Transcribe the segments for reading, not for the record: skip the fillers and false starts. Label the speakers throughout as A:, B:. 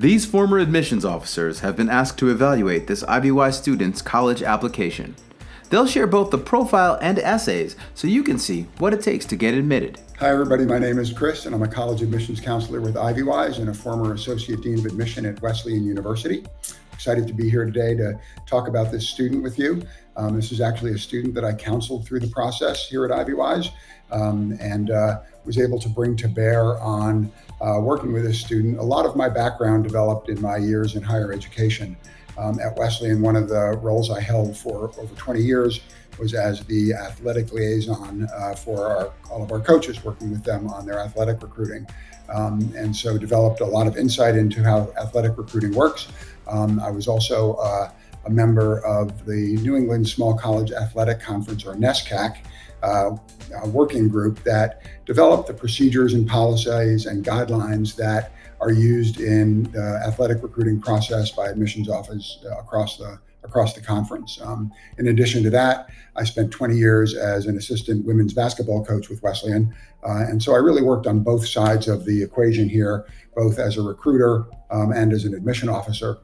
A: These former admissions officers have been asked to evaluate this IvyWise student's college application. They'll share both the profile and essays so you can see what it takes to get admitted.
B: Hi everybody, my name is Chris and I'm a college admissions counselor with IvyWise and a former Associate Dean of Admission at Wesleyan University. Excited to be here today to talk about this student with you. This is actually a student that I counseled through the process here at IvyWise and was able to bring to bear on working with this student. A lot of my background developed in my years in higher education. At Wesleyan, one of the roles I held for over 20 years was as the athletic liaison for all of our coaches, working with them on their athletic recruiting. And so developed a lot of insight into how athletic recruiting works. I was also a member of the New England Small College Athletic Conference, or NESCAC, a working group that developed the procedures and policies and guidelines that are used in the athletic recruiting process by admissions office across the conference. In addition to that, I spent 20 years as an assistant women's basketball coach with Wesleyan. And so I really worked on both sides of the equation here, both as a recruiter and as an admission officer.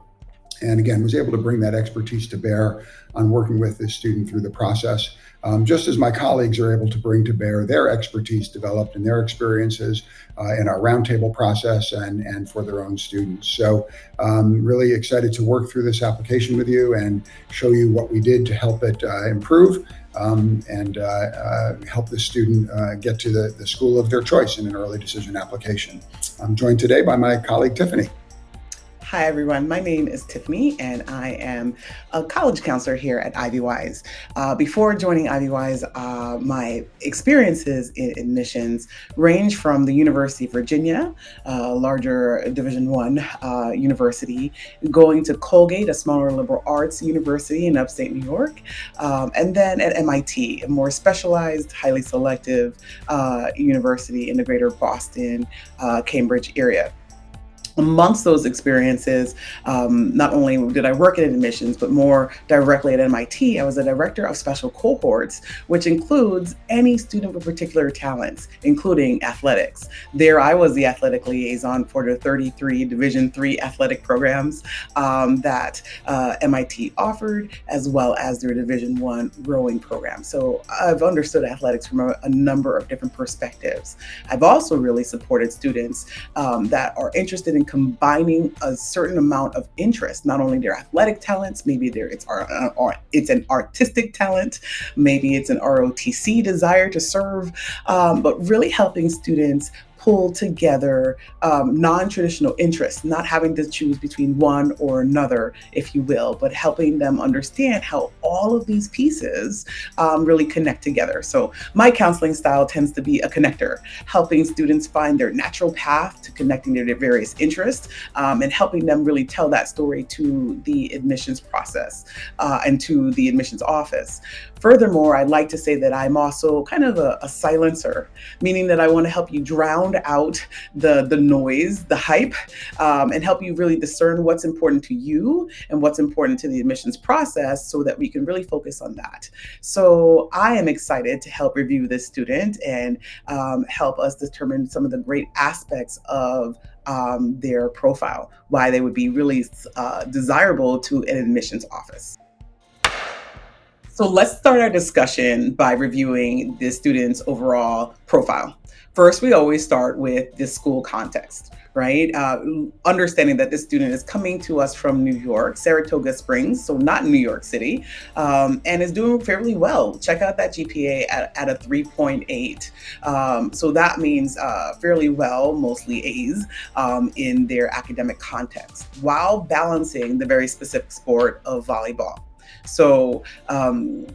B: And again, was able to bring that expertise to bear on working with this student through the process, just as my colleagues are able to bring to bear their expertise developed in their experiences in our roundtable process and for their own students. So really excited to work through this application with you and show you what we did to help it improve and help the student get to the school of their choice in an early decision application. I'm joined today by my colleague, Tiffany.
C: Hi, everyone. My name is Tiffany, and I am a college counselor here at IvyWise. Before joining IvyWise, my experiences in admissions range from the University of Virginia, a larger Division I university, going to Colgate, a smaller liberal arts university in upstate New York, and then at MIT, a more specialized, highly selective university in the greater Boston, Cambridge area. Amongst those experiences, not only did I work in admissions, but more directly at MIT, I was a director of special cohorts, which includes any student with particular talents, including athletics. There, I was the athletic liaison for the 33 Division III athletic programs that MIT offered, as well as their Division I rowing program. So I've understood athletics from a number of different perspectives. I've also really supported students that are interested in combining a certain amount of interest, not only their athletic talents, maybe it's an artistic talent, maybe it's an ROTC desire to serve, but really helping students pull together non-traditional interests, not having to choose between one or another, if you will, but helping them understand how all of these pieces really connect together. So my counseling style tends to be a connector, helping students find their natural path to connecting to their various interests and helping them really tell that story to the admissions process and to the admissions office. Furthermore, I'd like to say that I'm also kind of a silencer, meaning that I want to help you drown out the noise, the hype, and help you really discern what's important to you and what's important to the admissions process so that we can really focus on that. So I am excited to help review this student and help us determine some of the great aspects of their profile, why they would be really desirable to an admissions office. So let's start our discussion by reviewing the student's overall profile. First, we always start with the school context, right? Understanding that this student is coming to us from New York, Saratoga Springs, so not New York City, and is doing fairly well. Check out that GPA at a 3.8. So that means fairly well, mostly A's in their academic context, while balancing the very specific sport of volleyball. So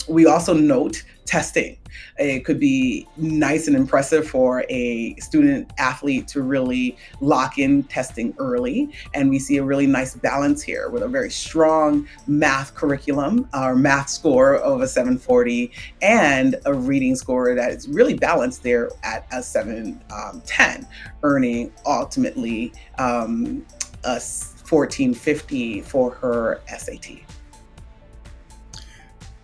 C: we also note testing. It could be nice and impressive for a student athlete to really lock in testing early. And we see a really nice balance here with a very strong math curriculum, or math score of a 740, and a reading score that is really balanced there at a 710, earning ultimately a 1450 for her SAT.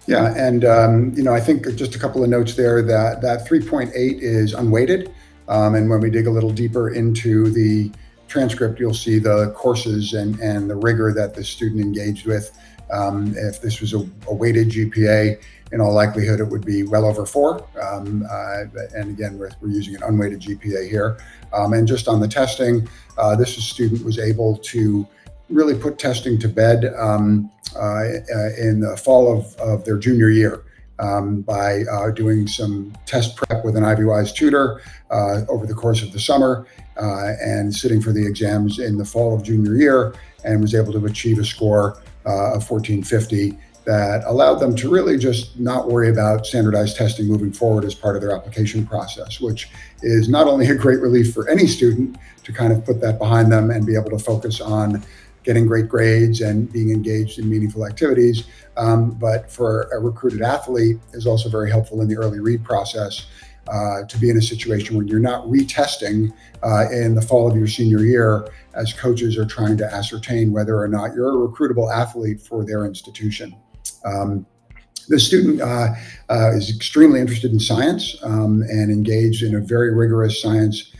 B: Yeah, and I think just a couple of notes there that 3.8 is unweighted, and when we dig a little deeper into the transcript, you'll see the courses and the rigor that the student engaged with. If this was a weighted GPA, in all likelihood, it would be well over 4. And again, we're using an unweighted GPA here. And just on the testing, this student was able to really put testing to bed in the fall of their junior year by doing some test prep with an IvyWise tutor over the course of the summer and sitting for the exams in the fall of junior year, and was able to achieve a score of 1450 that allowed them to really just not worry about standardized testing moving forward as part of their application process, which is not only a great relief for any student to kind of put that behind them and be able to focus on getting great grades and being engaged in meaningful activities, but for a recruited athlete is also very helpful in the early read process to be in a situation where you're not retesting in the fall of your senior year as coaches are trying to ascertain whether or not you're a recruitable athlete for their institution. The student is extremely interested in science and engaged in a very rigorous science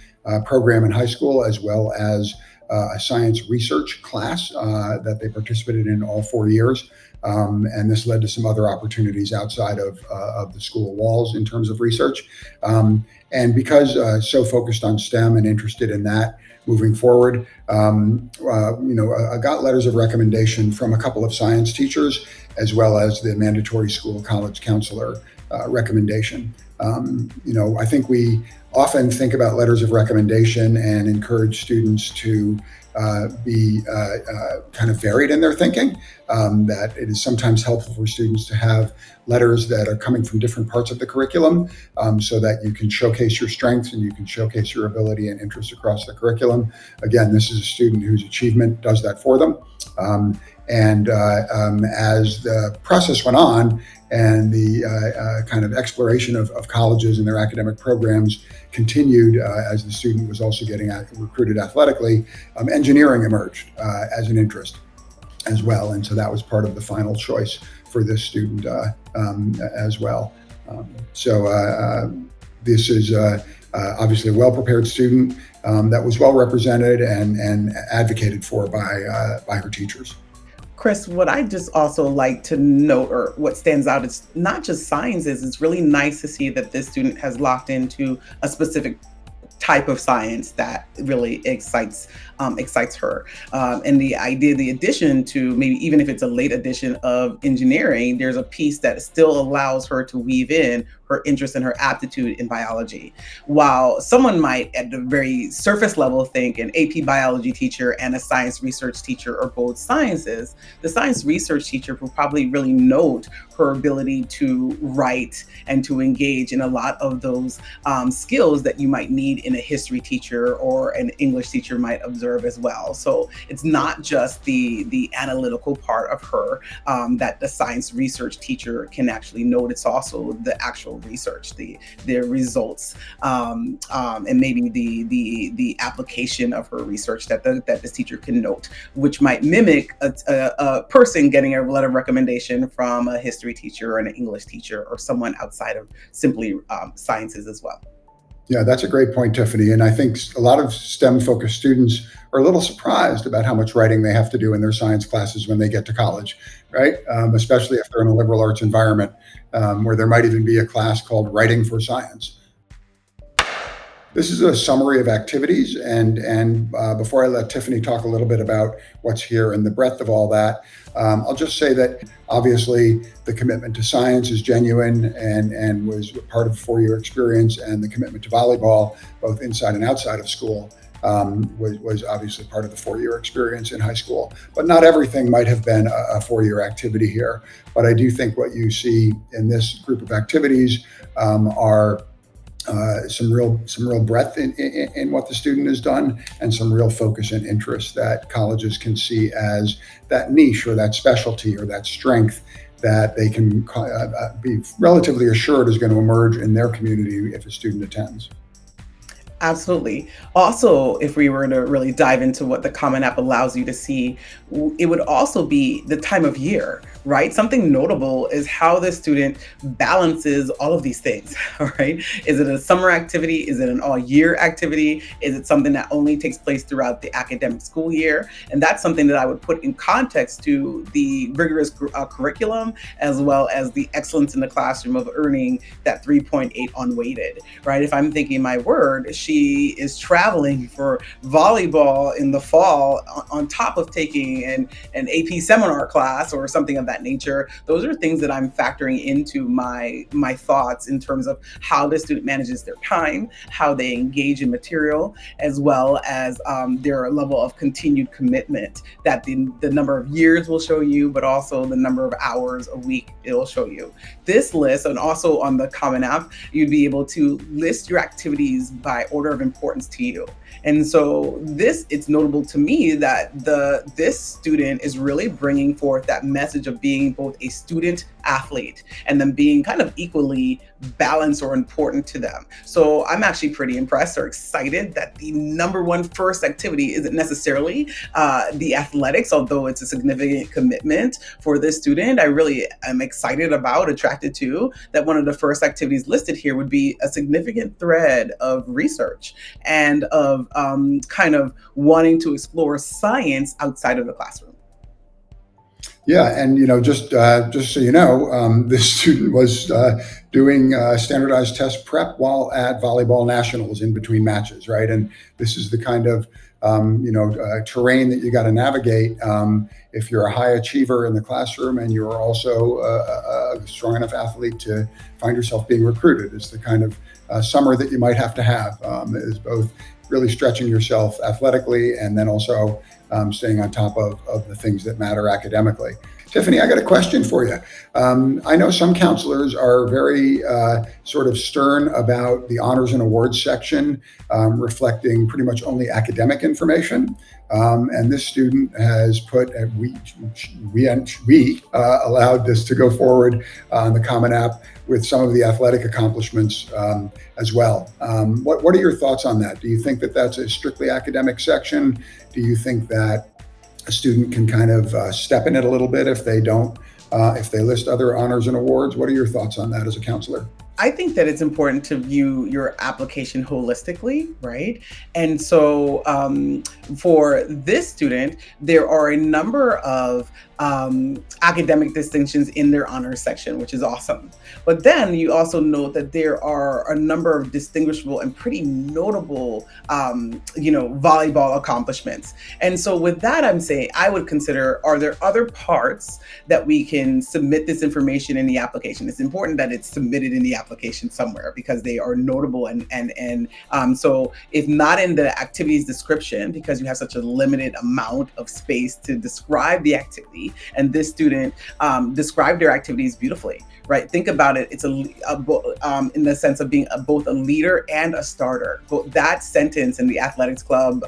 B: program in high school, as well as a science research class that they participated in all 4 years. And this led to some other opportunities outside of the school walls in terms of research. And because so focused on STEM and interested in that moving forward, I got letters of recommendation from a couple of science teachers, as well as the mandatory school college counselor recommendation. I think we often think about letters of recommendation and encourage students to be kind of varied in their thinking, that it is sometimes helpful for students to have letters that are coming from different parts of the curriculum, so that you can showcase your strengths and you can showcase your ability and interest across the curriculum. Again, this is a student whose achievement does that for them. As the process went on and the kind of exploration of colleges and their academic programs continued, as the student was also getting recruited athletically, engineering emerged as an interest as well. And so that was part of the final choice for this student as well. This is obviously a well-prepared student that was well represented and advocated for by her teachers.
C: Chris, what I just also like to note, or what stands out, it's not just sciences. It's really nice to see that this student has locked into a specific type of science that really excites her. And the addition to, maybe even if it's a late addition of engineering, there's a piece that still allows her to weave in her interest and her aptitude in biology. While someone might at the very surface level think an AP biology teacher and a science research teacher are both sciences, the science research teacher will probably really note her ability to write and to engage in a lot of those skills that you might need in a history teacher or an English teacher might observe as well. So it's not just the analytical part of her that the science research teacher can actually note. It's also the actual research, the results, and maybe the application of her research that this teacher can note, which might mimic a person getting a letter of recommendation from a history teacher or an English teacher or someone outside of simply sciences as well.
B: Yeah, that's a great point, Tiffany. And I think a lot of STEM-focused students are a little surprised about how much writing they have to do in their science classes when they get to college, right? Especially if they're in a liberal arts environment, where there might even be a class called Writing for Science. This is a summary of activities, and before I let Tiffany talk a little bit about what's here and the breadth of all that, I'll just say that obviously the commitment to science is genuine and was part of a 4-year experience, and the commitment to volleyball, both inside and outside of school, was obviously part of the 4-year experience in high school. But not everything might have been a 4-year activity here. But I do think what you see in this group of activities are some real breadth in what the student has done, and some real focus and interest that colleges can see as that niche or that specialty or that strength that they can be relatively assured is going to emerge in their community if a student attends.
C: Absolutely. Also, if we were to really dive into what the Common App allows you to see, it would also be the time of year, right? Something notable is how the student balances all of these things, all right? Is it a summer activity? Is it an all year activity? Is it something that only takes place throughout the academic school year? And that's something that I would put in context to the rigorous curriculum, as well as the excellence in the classroom of earning that 3.8 unweighted, right? If I'm thinking my word, she is traveling for volleyball in the fall on top of taking an AP seminar class or something of that nature. Those are things that I'm factoring into my thoughts in terms of how the student manages their time, how they engage in material, as well as their level of continued commitment that the number of years will show you, but also the number of hours a week it will show you. This list, and also on the Common App, you'd be able to list your activities by order of importance to you. And so it's notable to me that this student is really bringing forth that message of being both a student athlete and then being kind of equally balanced or important to them. So I'm actually pretty impressed or excited that the number one first activity isn't necessarily the athletics, although it's a significant commitment for this student. I really am excited about, attracted to, that one of the first activities listed here would be a significant thread of research and of kind of wanting to explore science outside of the classroom.
B: Yeah, and just so you know, this student was doing standardized test prep while at volleyball nationals in between matches, right? And this is the kind of terrain that you got to navigate if you're a high achiever in the classroom and you're also a strong enough athlete to find yourself being recruited. It's the kind of summer that you might have to have, is both really stretching yourself athletically and then also staying on top of the things that matter academically. Tiffany, I got a question for you. I know some counselors are very sort of stern about the honors and awards section, reflecting pretty much only academic information. And this student has put, we allowed this to go forward on the Common App with some of the athletic accomplishments as well. What are your thoughts on that? Do you think that that's a strictly academic section? Do you think that a student can kind of step in it a little bit if they don't, if they list other honors and awards? What are your thoughts on that as a counselor?
C: I think that it's important to view your application holistically, right? And so for this student, there are a number of academic distinctions in their honors section, which is awesome. But then you also note that there are a number of distinguishable and pretty notable, volleyball accomplishments. And so with that, I'm saying I would consider, are there other parts that we can submit this information in the application? It's important that it's submitted in the application somewhere because they are notable and so if not in the activities description, because you have such a limited amount of space to describe the activity, and this student described their activities beautifully, right? Think about it. It's in the sense of being both a leader and a starter. But that sentence in the athletics club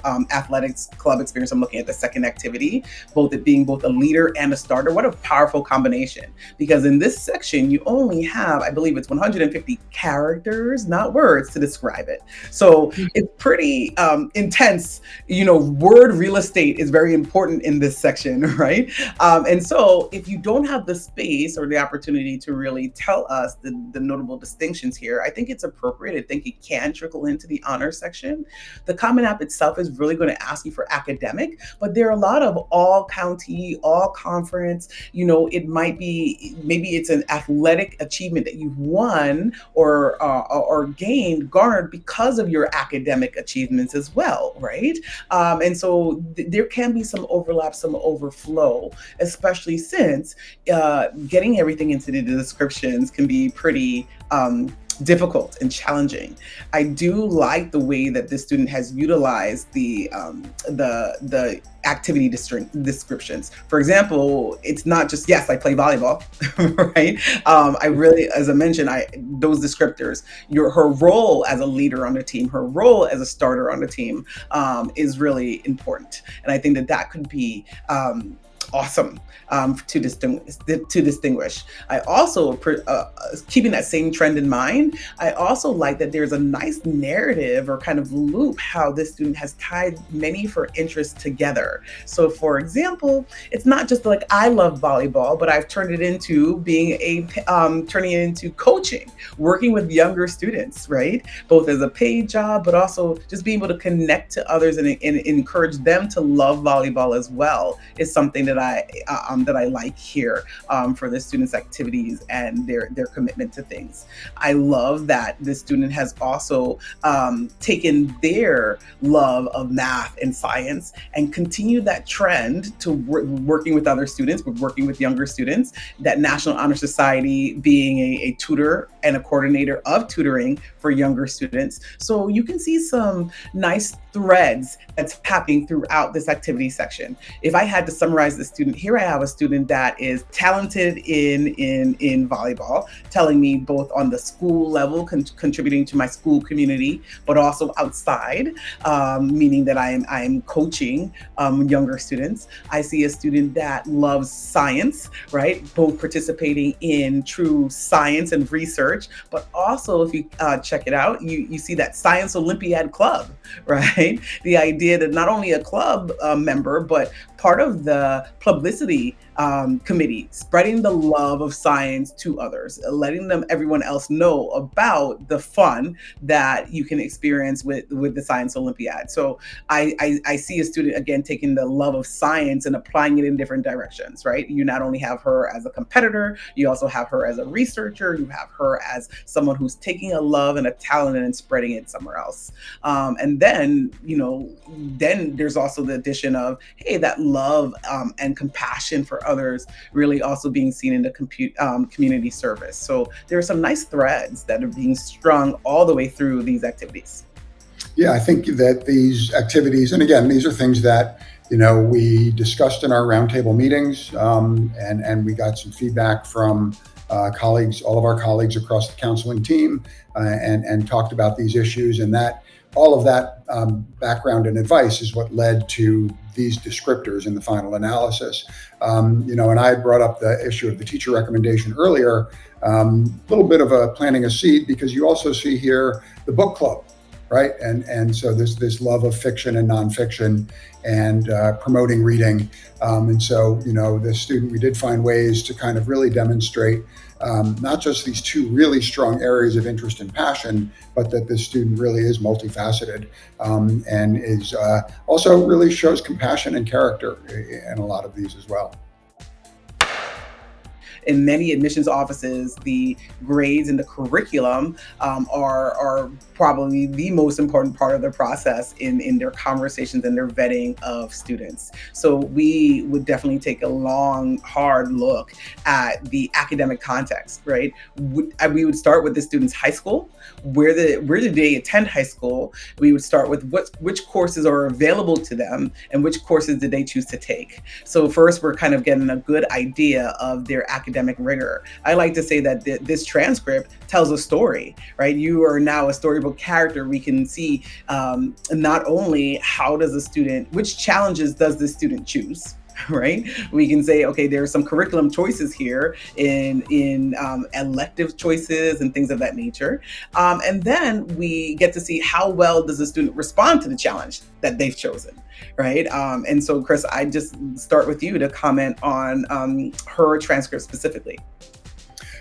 C: experience, I'm looking at the second activity, both it being both a leader and a starter. What a powerful combination. Because in this section, you only have, I believe it's 150 characters, not words, to describe it. So it's pretty intense. Word real estate is very important in this section, right? And so if you don't have the space or the opportunity to really tell us the notable distinctions here, I think it's appropriate. I think it can trickle into the honor section. The Common App itself is really going to ask you for academic, but there are a lot of all county, all conference, it might be, maybe it's an athletic achievement that you've won or garnered because of your academic achievements as well, right? And so there can be some overlap, some overflow, especially since getting everything into the descriptions can be pretty difficult and challenging. I do like the way that this student has utilized the activity descriptions. For example, it's not just, yes, I play volleyball, right? I really, as I mentioned, those descriptors, her role as a leader on the team, her role as a starter on the team is really important. And I think that could be awesome to distinguish. I also, keeping that same trend in mind, I also like that there's a nice narrative or kind of loop how this student has tied many of her interests together. So for example, it's not just like I love volleyball, but I've turned it into turning it into coaching, working with younger students, right? Both as a paid job, but also just being able to connect to others and encourage them to love volleyball as well is something that I like here for the students' activities and their commitment to things. I love that the student has also taken their love of math and science and continued that trend to working with other students, working with younger students, that National Honor Society being a tutor and a coordinator of tutoring for younger students. So you can see some nice threads that's happening throughout this activity section. If I had to summarize the student, here I have a student that is talented in volleyball, telling me both on the school level, contributing to my school community, but also outside, meaning that I am coaching younger students. I see a student that loves science, right? Both participating in true science and research, but also if you check it out, you see that Science Olympiad Club, right? The idea that not only a club member, but part of the publicity committee, spreading the love of science to others, letting everyone else know about the fun that you can experience with the Science Olympiad. So I see a student, again, taking the love of science and applying it in different directions, right? You not only have her as a competitor, you also have her as a researcher, you have her as someone who's taking a love and a talent and spreading it somewhere else. And then, then there's also the addition of, hey, that love and compassion for others really also being seen in the community service. So there are some nice threads that are being strung all the way through these activities.
B: Yeah, I think that these activities, and again, these are things that we discussed in our roundtable meetings, and we got some feedback from colleagues, all of our colleagues across the counseling team, and talked about these issues, and that all of that background and advice is what led to these descriptors in the final analysis. And I had brought up the issue of the teacher recommendation earlier, a little bit of a planting a seed, because you also see here the book club, right? And so there's this love of fiction and nonfiction and promoting reading. And so, the student, we did find ways to kind of really demonstrate not just these two really strong areas of interest and passion, but that this student really is multifaceted and is also really shows compassion and character in a lot of these as well.
C: In many admissions offices, the grades and the curriculum are probably the most important part of the process in their conversations and their vetting of students. So we would definitely take a long, hard look at the academic context, right? We would start with the student's high school. Where did they attend high school? We would start with which courses are available to them and which courses did they choose to take. So first, we're kind of getting a good idea of their academic rigor. I like to say that this transcript tells a story, right? You are now a storybook character. We can see not only which challenges does the student choose, right? We can say, okay, there are some curriculum choices here in elective choices and things of that nature. And then we get to see how well does the student respond to the challenge that they've chosen, right? And so, Chris, I just start with you to comment on her transcript specifically.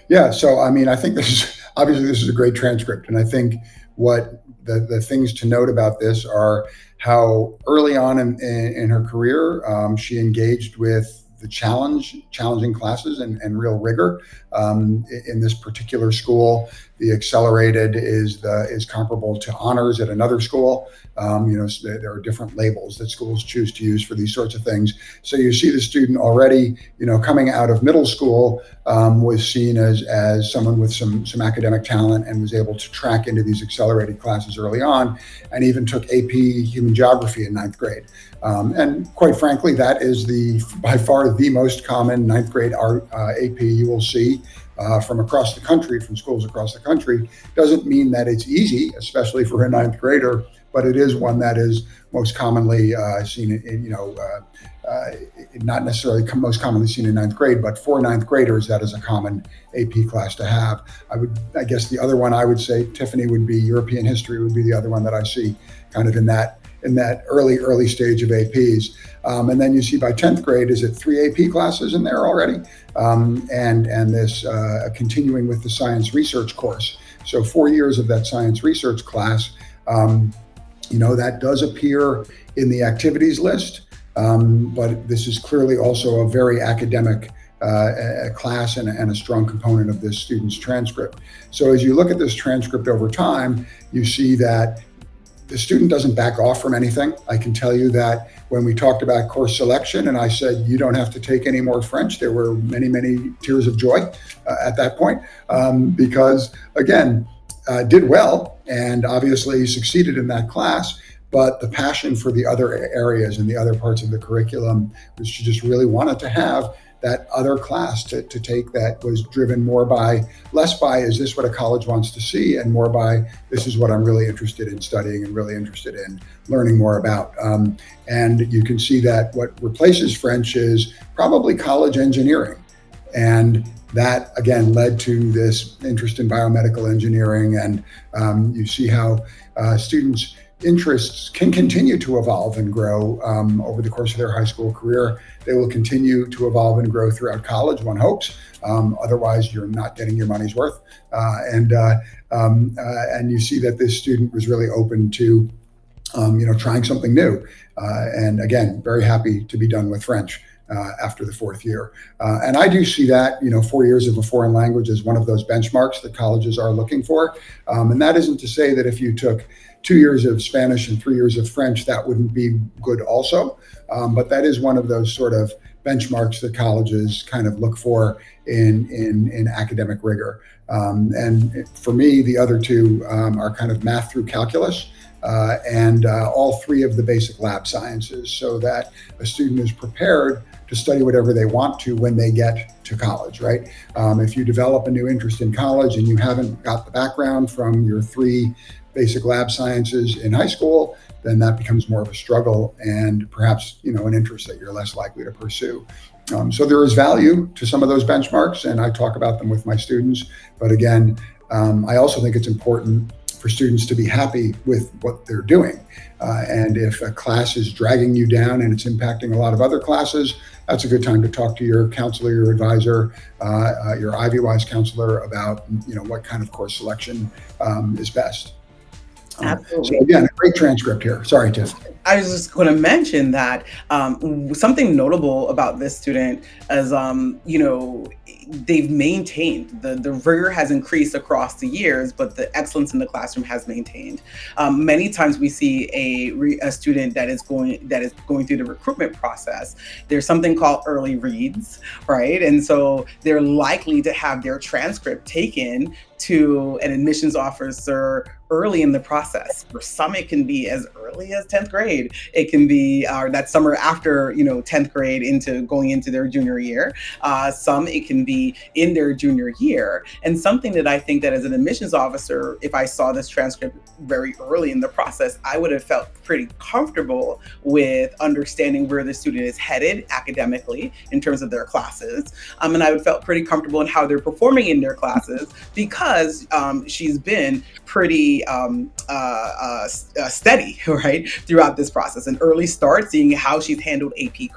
B: Yeah, so I think this is a great transcript. And I think what the things to note about this are how early on in her career, she engaged with the challenging classes and real rigor. In this particular school, the accelerated is comparable to honors at another school. So there are different labels that schools choose to use for these sorts of things. So you see the student already, coming out of middle school, was seen as someone with some academic talent and was able to track into these accelerated classes early on, and even took AP Human Geography in 9th grade. And quite frankly, that is by far the most common 9th grade AP you will see from across the country, from schools across the country. Doesn't mean that it's easy, especially for a 9th grader, but it is one that is most commonly seen not necessarily most commonly seen in ninth grade, but for ninth graders, that is a common AP class to have. I guess the other one I would say, Tiffany, would be European history would be the other one that I see kind of in that early stage of APs. And then you see by 10th grade, is it 3 AP classes in there already? And this continuing with the science research course. So 4 years of that science research class, that does appear in the activities list. But this is clearly also a very academic class and a strong component of this student's transcript. So as you look at this transcript over time, you see that the student doesn't back off from anything. I can tell you that when we talked about course selection and I said, you don't have to take any more French, there were many, many tears of joy at that point because, again, did well and obviously succeeded in that class. But the passion for the other areas and the other parts of the curriculum was she just really wanted to have that other class to take that was driven less by, is this what a college wants to see? And more by, this is what I'm really interested in studying and really interested in learning more about. And you can see that what replaces French is probably college engineering. And that, again, led to this interest in biomedical engineering. And you see how students' interests can continue to evolve and grow over the course of their high school career. They will continue to evolve and grow throughout college, one hopes. Otherwise, you're not getting your money's worth. And you see that this student was really open to, trying something new. And again, very happy to be done with French after the 4th year. And I do see that, 4 years of a foreign language is one of those benchmarks that colleges are looking for. And that isn't to say that if you took 2 years of Spanish and 3 years of French, that wouldn't be good also. But that is one of those sort of benchmarks that colleges kind of look for in academic rigor. And for me, the other two are kind of math through calculus and all 3 of the basic lab sciences, so that a student is prepared to study whatever they want to when they get to college, right? If you develop a new interest in college and you haven't got the background from your 3 basic lab sciences in high school, then that becomes more of a struggle and perhaps, an interest that you're less likely to pursue. So there is value to some of those benchmarks, and I talk about them with my students. But again, I also think it's important for students to be happy with what they're doing. And if a class is dragging you down and it's impacting a lot of other classes, that's a good time to talk to your counselor, your advisor, your IvyWise counselor about, what kind of course selection is best.
C: Absolutely.
B: So again, a great transcript here. Sorry, Tiff.
C: I was just going to mention that something notable about this student is, they've maintained the rigor has increased across the years, but the excellence in the classroom has maintained. Many times we see a student that is going through the recruitment process. There's something called early reads, right? And so they're likely to have their transcript taken to an admissions officer early in the process. For some, it can be as early as 10th grade. It can be that summer after, 10th grade going into their junior year. Some, it can be in their junior year. And something that I think that as an admissions officer, if I saw this transcript very early in the process, I would have felt pretty comfortable with understanding where the student is headed academically in terms of their classes. And I would felt pretty comfortable in how they're performing in their classes because she's been pretty steady, right, throughout this process. An early start, seeing how she's handled AP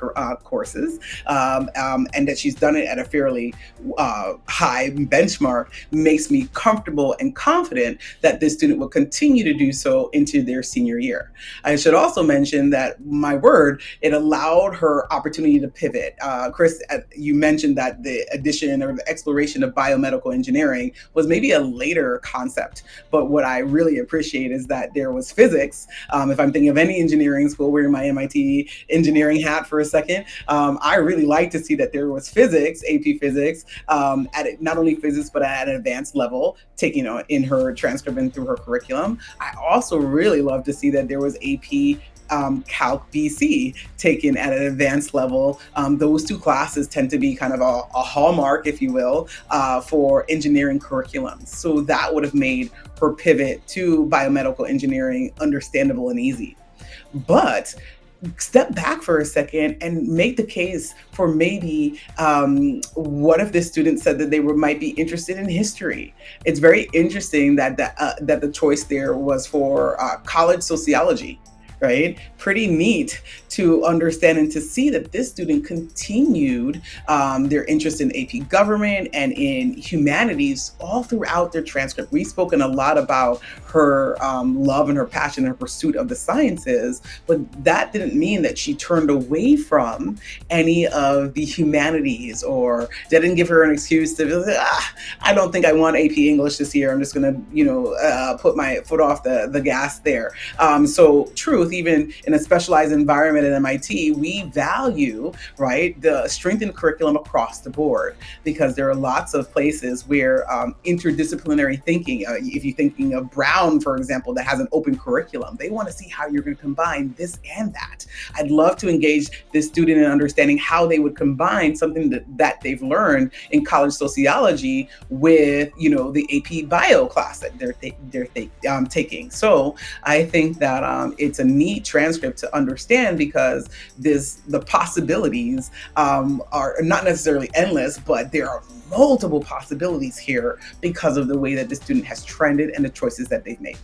C: courses, and that she's done it at a fairly high benchmark makes me comfortable and confident that this student will continue to do so into their senior year. I should also mention that it allowed her opportunity to pivot. Chris, you mentioned that the addition or the exploration of biomedical engineering was maybe a later concept, but what I really appreciate is that there was physics. If I'm thinking of any engineering school, wearing my MIT engineering hat for a second, I really like to see that there was physics, AP physics, at not only physics, but at an advanced level, taking in her transcript and through her curriculum. I also really love to see that there was AP Calc BC taken at an advanced level. Those 2 classes tend to be kind of a hallmark, if you will, for engineering curriculum. curriculums. So that would have made her pivot to biomedical engineering understandable and easy. But step back for a second and make the case for maybe what if this student said that they might be interested in history. It's very interesting that the choice there was for college sociology. Right? Pretty neat to understand and to see that this student continued their interest in AP government and in humanities all throughout their transcript. We've spoken a lot about her love and her passion and her pursuit of the sciences, but that didn't mean that she turned away from any of the humanities, or that didn't give her an excuse to say, I don't think I want AP English this year. I'm just going to, put my foot off the gas there. So truth, even in a specialized environment at MIT, we value, right, the strengthened curriculum across the board, because there are lots of places where interdisciplinary thinking, if you're thinking of Brown, for example, that has an open curriculum, they want to see how you're going to combine this and that. I'd love to engage this student in understanding how they would combine something that they've learned in college sociology with, the AP bio class that they're taking. So I think that it's a neat transcript to understand, because the possibilities are not necessarily endless, but there are multiple possibilities here because of the way that the student has trended and the choices that they've made.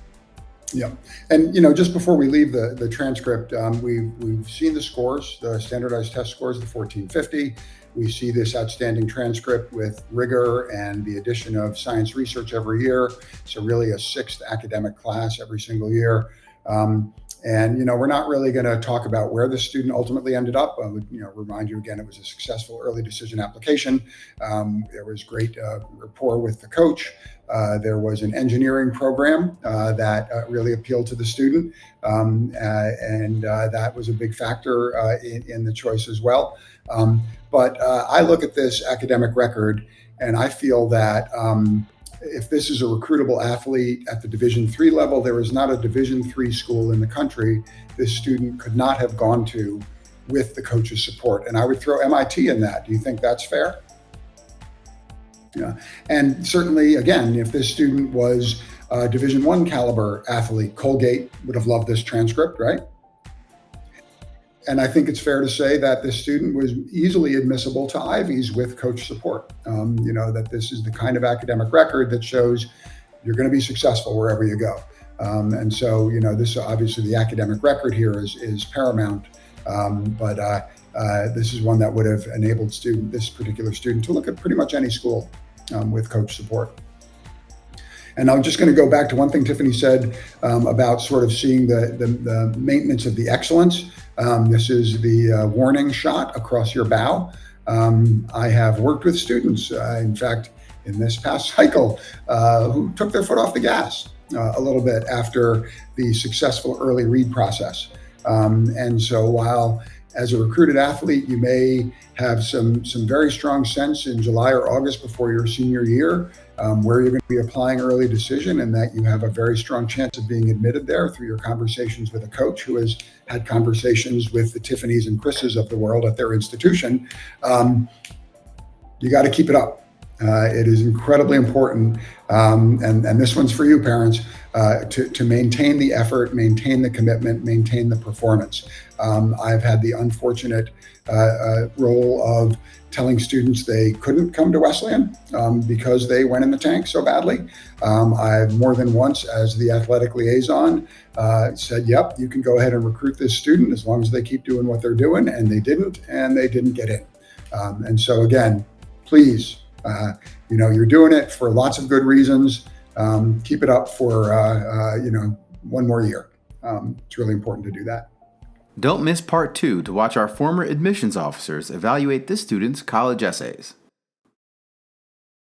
B: Yeah. And, just before we leave the transcript, we've seen the scores, the standardized test scores, the 1450. We see this outstanding transcript with rigor and the addition of science research every year. So really a sixth academic class every single year. And, we're not really going to talk about where the student ultimately ended up. I would, remind you again, it was a successful early decision application. There was great rapport with the coach. There was an engineering program that really appealed to the student. And that was a big factor in the choice as well. But I look at this academic record and I feel that if this is a recruitable athlete at the Division III level, there is not a Division III school in the country this student could not have gone to with the coach's support. And I would throw MIT in that. Do you think that's fair? Yeah. And certainly, again, if this student was a Division I caliber athlete, Colgate would have loved this transcript, right? And I think it's fair to say that this student was easily admissible to Ivy's with coach support. That this is the kind of academic record that shows you're going to be successful wherever you go. And so, this obviously the academic record here is paramount. But this is one that would have enabled this particular student to look at pretty much any school with coach support. And I'm just going to go back to one thing Tiffany said about sort of seeing the maintenance of the excellence. This is the warning shot across your bow. I have worked with students, in fact, in this past cycle, who took their foot off the gas a little bit after the successful early read process. And so while as a recruited athlete, you may have some very strong sense in July or August before your senior year where you're going to be applying early decision, and that you have a very strong chance of being admitted there through your conversations with a coach who has had conversations with the Tiffany's and Chris's of the world at their institution. You got to keep it up. It is incredibly important, and this one's for you, parents, to maintain the effort, maintain the commitment, maintain the performance. I've had the unfortunate role of telling students they couldn't come to Wesleyan because they went in the tank so badly. I've more than once, as the athletic liaison, said, yep, you can go ahead and recruit this student as long as they keep doing what they're doing, and they didn't get in. And so again, please, you're doing it for lots of good reasons. Keep it up for, one more year. It's really important to do that.
A: Don't miss part 2 to watch our former admissions officers evaluate this student's college essays.